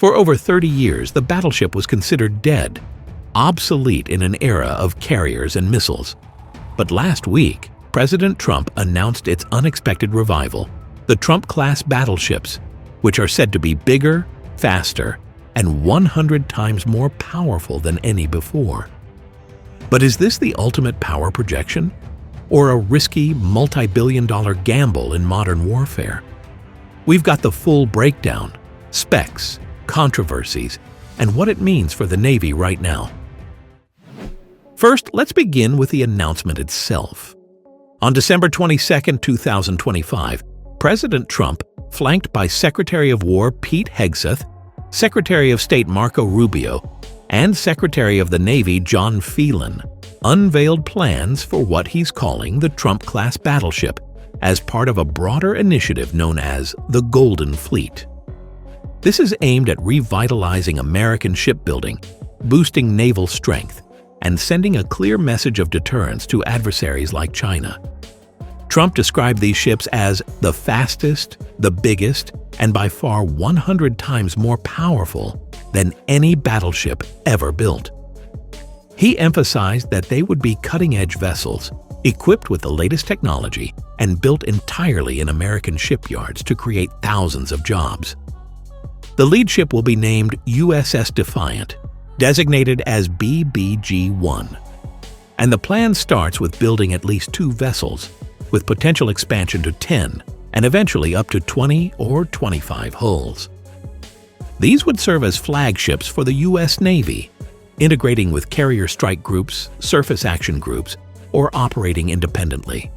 For over 30 years, the battleship was considered dead, obsolete in an era of carriers and missiles. But last week, President Trump announced its unexpected revival, the Trump-class battleships, which are said to be bigger, faster, and 100 times more powerful than any before. But is this the ultimate power projection? Or a risky, multi-billion-dollar gamble in modern warfare? We've got the full breakdown, specs, controversies, and what it means for the Navy right now. First, let's begin with the announcement itself. On December 22, 2025, President Trump, flanked by Secretary of War Pete Hegseth, Secretary of State Marco Rubio, and Secretary of the Navy John Phelan, unveiled plans for what he's calling the Trump-class battleship as part of a broader initiative known as the Golden Fleet. This is aimed at revitalizing American shipbuilding, boosting naval strength, and sending a clear message of deterrence to adversaries like China. Trump described these ships as the fastest, the biggest, and by far 100 times more powerful than any battleship ever built. He emphasized that they would be cutting-edge vessels, equipped with the latest technology and built entirely in American shipyards to create thousands of jobs. The lead ship will be named USS Defiant, designated as BBG-1. And the plan starts with building at least 2 vessels, with potential expansion to 10 and eventually up to 20 or 25 hulls. These would serve as flagships for the U.S. Navy, integrating with carrier strike groups, surface action groups, or operating independently.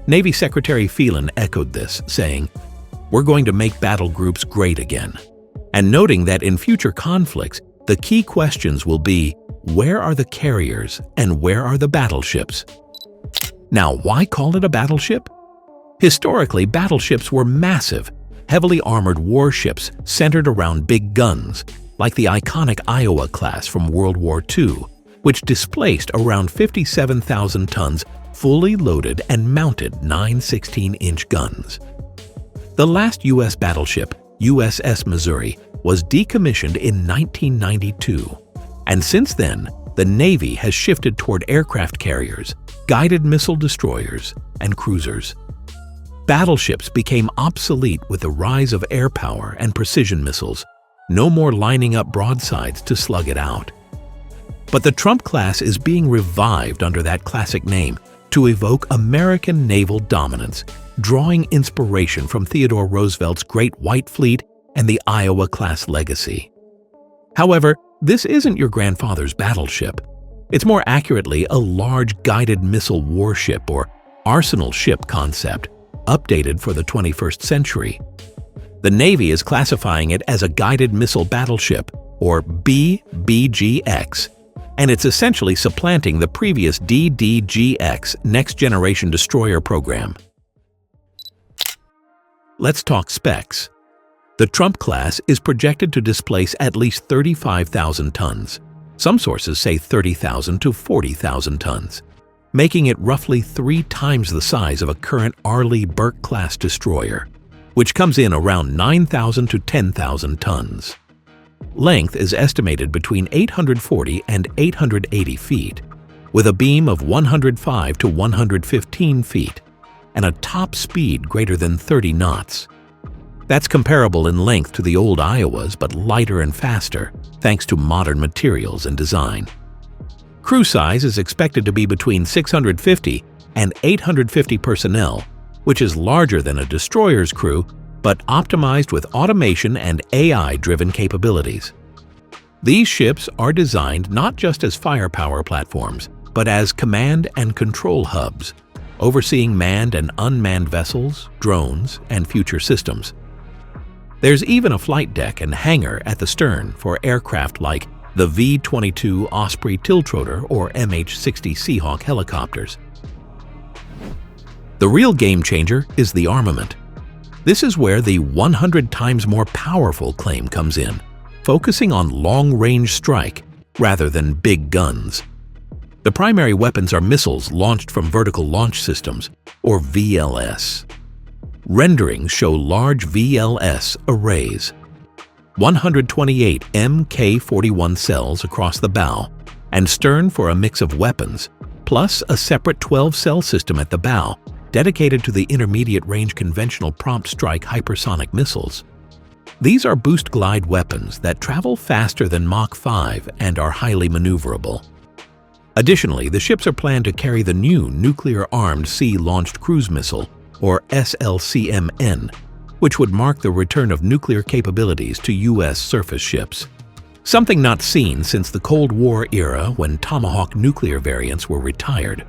Navy Secretary Phelan echoed this, saying, "We're going to make battle groups great again," and noting that in future conflicts, the key questions will be, where are the carriers and where are the battleships? Now, why call it a battleship? Historically, battleships were massive, heavily armored warships centered around big guns, like the iconic Iowa class from World War II, which displaced around 57,000 tons fully loaded and mounted 9 16-inch guns. The last U.S. battleship, USS Missouri, was decommissioned in 1992, and since then, the Navy has shifted toward aircraft carriers, guided missile destroyers, and cruisers. Battleships became obsolete with the rise of air power and precision missiles, no more lining up broadsides to slug it out. But the Trump class is being revived under that classic name to evoke American naval dominance, drawing inspiration from Theodore Roosevelt's Great White Fleet and the Iowa-class legacy. However, this isn't your grandfather's battleship. It's more accurately a large guided missile warship or arsenal ship concept, updated for the 21st century. The Navy is classifying it as a guided missile battleship, or BBGX, and it's essentially supplanting the previous DDGX Next Generation Destroyer program. Let's talk specs. The Trump class is projected to displace at least 35,000 tons. Some sources say 30,000 to 40,000 tons, making it roughly 3 times the size of a current Arleigh Burke-class destroyer, which comes in around 9,000 to 10,000 tons. Length is estimated between 840 and 880 feet, with a beam of 105 to 115 feet and a top speed greater than 30 knots. That's comparable in length to the old Iowas, but lighter and faster, thanks to modern materials and design. Crew size is expected to be between 650 and 850 personnel, which is larger than a destroyer's crew, but optimized with automation and AI-driven capabilities. These ships are designed not just as firepower platforms, but as command and control hubs, overseeing manned and unmanned vessels, drones, and future systems. There's even a flight deck and hangar at the stern for aircraft like the V-22 Osprey Tiltrotor or MH-60 Seahawk helicopters. The real game changer is the armament. This is where the 100 times more powerful claim comes in, focusing on long-range strike rather than big guns. The primary weapons are missiles launched from vertical launch systems, or VLS. Renderings show large VLS arrays. 128 Mk-41 cells across the bow, and stern for a mix of weapons, plus a separate 12-cell system at the bow dedicated to the intermediate-range conventional prompt strike hypersonic missiles. These are boost glide weapons that travel faster than Mach 5 and are highly maneuverable. Additionally, the ships are planned to carry the new Nuclear-Armed Sea-Launched Cruise Missile, or SLCMN, which would mark the return of nuclear capabilities to U.S. surface ships. Something not seen since the Cold War era when Tomahawk nuclear variants were retired.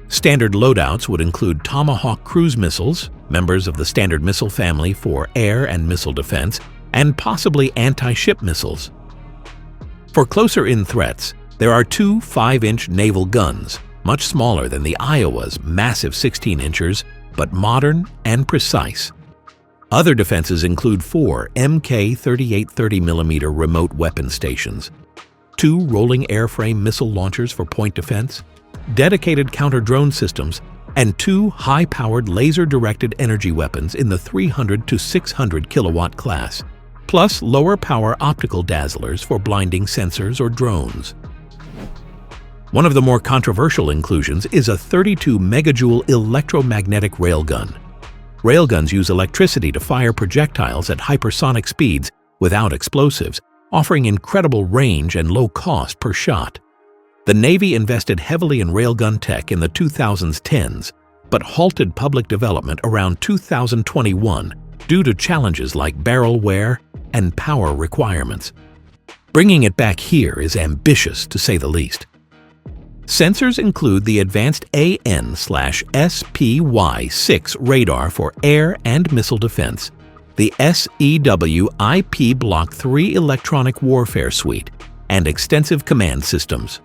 Standard loadouts would include Tomahawk cruise missiles, members of the Standard Missile family for air and missile defense, and possibly anti-ship missiles. For closer-in threats, there are two 5-inch naval guns, much smaller than the Iowa's massive 16-inchers, but modern and precise. Other defenses include 4 Mk 38-30mm remote weapon stations, 2 rolling airframe missile launchers for point defense, dedicated counter-drone systems, and 2 high-powered laser-directed energy weapons in the 300 to 600 kilowatt class, plus lower-power optical dazzlers for blinding sensors or drones. One of the more controversial inclusions is a 32 megajoule electromagnetic railgun. Railguns use electricity to fire projectiles at hypersonic speeds without explosives, offering incredible range and low cost per shot. The Navy invested heavily in railgun tech in the 2010s, but halted public development around 2021 due to challenges like barrel wear and power requirements. Bringing it back here is ambitious, to say the least. Sensors include the advanced AN/SPY-6 radar for air and missile defense, the SEW IP Block 3 electronic warfare suite, and extensive command systems.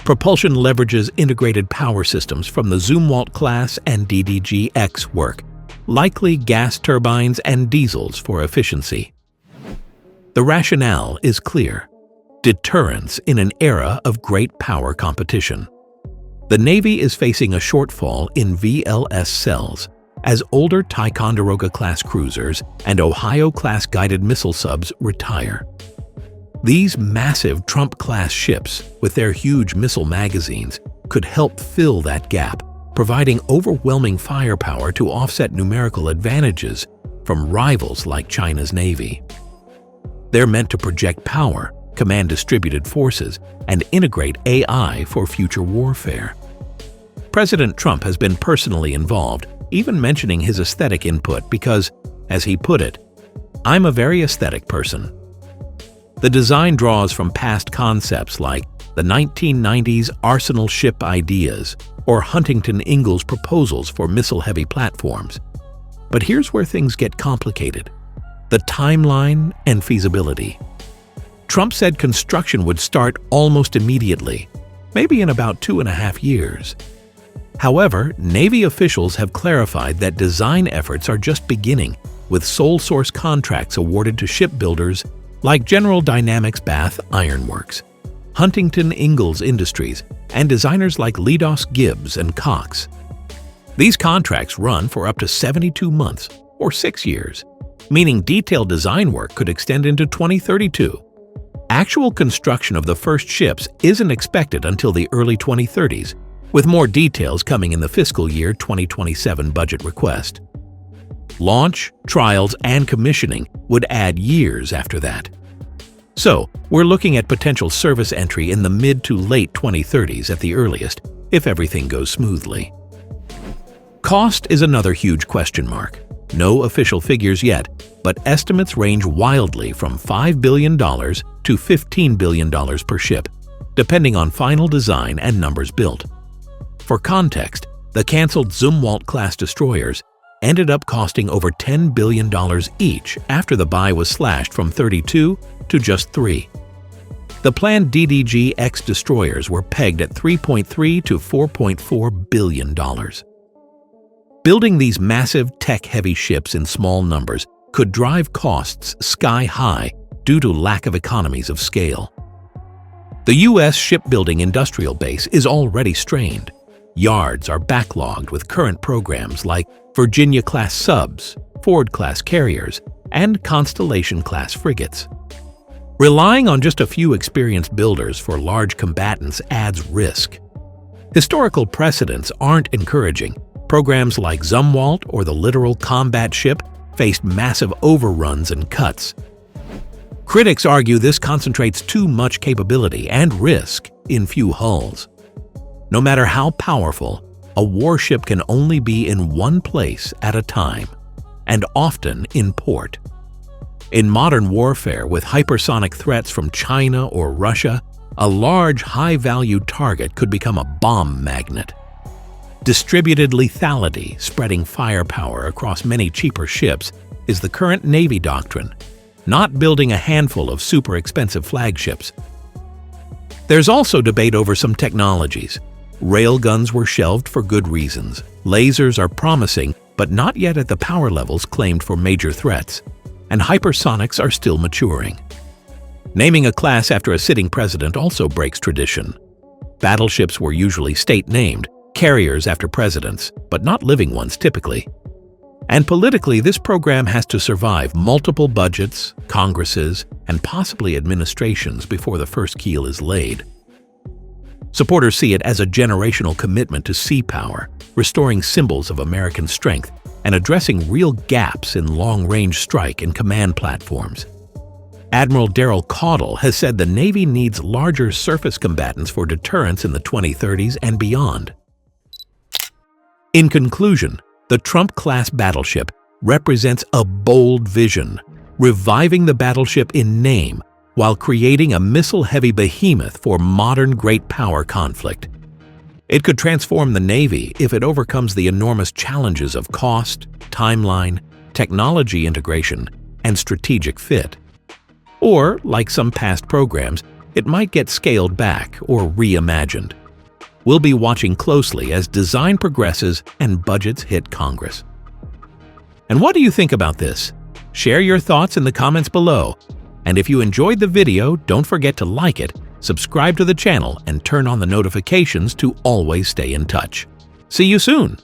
Propulsion leverages integrated power systems from the Zumwalt class and DDG-X work, likely gas turbines and diesels for efficiency. The rationale is clear: deterrence in an era of great power competition. The Navy is facing a shortfall in VLS cells as older Ticonderoga-class cruisers and Ohio-class guided missile subs retire. These massive Trump-class ships, with their huge missile magazines, could help fill that gap, providing overwhelming firepower to offset numerical advantages from rivals like China's Navy. They're meant to project power, command distributed forces, and integrate AI for future warfare. President Trump has been personally involved, even mentioning his aesthetic input because, as he put it, "I'm a very aesthetic person." The design draws from past concepts like the 1990s Arsenal ship ideas or Huntington Ingalls proposals for missile-heavy platforms. But here's where things get complicated: the timeline and feasibility. Trump said construction would start almost immediately, maybe in about 2.5 years. However, Navy officials have clarified that design efforts are just beginning, with sole-source contracts awarded to shipbuilders like General Dynamics Bath Iron Works, Huntington Ingalls Industries, and designers like Leidos Gibbs and Cox. These contracts run for up to 72 months, or 6 years, meaning detailed design work could extend into 2032. Actual construction of the first ships isn't expected until the early 2030s, with more details coming in the fiscal year 2027 budget request. Launch, trials, and commissioning would add years after that. So, we're looking at potential service entry in the mid to late 2030s at the earliest, if everything goes smoothly. Cost is another huge question mark. No official figures yet, but estimates range wildly from $5 billion to $15 billion per ship, depending on final design and numbers built. For context, the canceled Zumwalt-class destroyers ended up costing over $10 billion each after the buy was slashed from 32 to just 3. The planned DDG-X destroyers were pegged at $3.3 to $4.4 billion. Building these massive tech-heavy ships in small numbers could drive costs sky-high due to lack of economies of scale. The U.S. shipbuilding industrial base is already strained. Yards are backlogged with current programs like Virginia-class subs, Ford-class carriers, and Constellation-class frigates. Relying on just a few experienced builders for large combatants adds risk. Historical precedents aren't encouraging. Programs like Zumwalt or the Littoral Combat Ship faced massive overruns and cuts. Critics argue this concentrates too much capability and risk in few hulls. No matter how powerful, a warship can only be in one place at a time, and often in port. In modern warfare with hypersonic threats from China or Russia, a large, high-value target could become a bomb magnet. Distributed lethality, spreading firepower across many cheaper ships, is the current Navy doctrine, not building a handful of super-expensive flagships. There's also debate over some technologies. Railguns were shelved for good reasons. Lasers are promising, but not yet at the power levels claimed for major threats. And hypersonics are still maturing. Naming a class after a sitting president also breaks tradition. Battleships were usually state-named, carriers after presidents, but not living ones typically. And politically, this program has to survive multiple budgets, congresses, and possibly administrations before the first keel is laid. Supporters see it as a generational commitment to sea power, restoring symbols of American strength, and addressing real gaps in long-range strike and command platforms. Admiral Daryl Caudle has said the Navy needs larger surface combatants for deterrence in the 2030s and beyond. In conclusion, the Trump-class battleship represents a bold vision, reviving the battleship in name while creating a missile-heavy behemoth for modern great power conflict. It could transform the Navy if it overcomes the enormous challenges of cost, timeline, technology integration, and strategic fit. Or, like some past programs, it might get scaled back or reimagined. We'll be watching closely as design progresses and budgets hit Congress. And what do you think about this? Share your thoughts in the comments below. And if you enjoyed the video, don't forget to like it, subscribe to the channel, and turn on the notifications to always stay in touch. See you soon!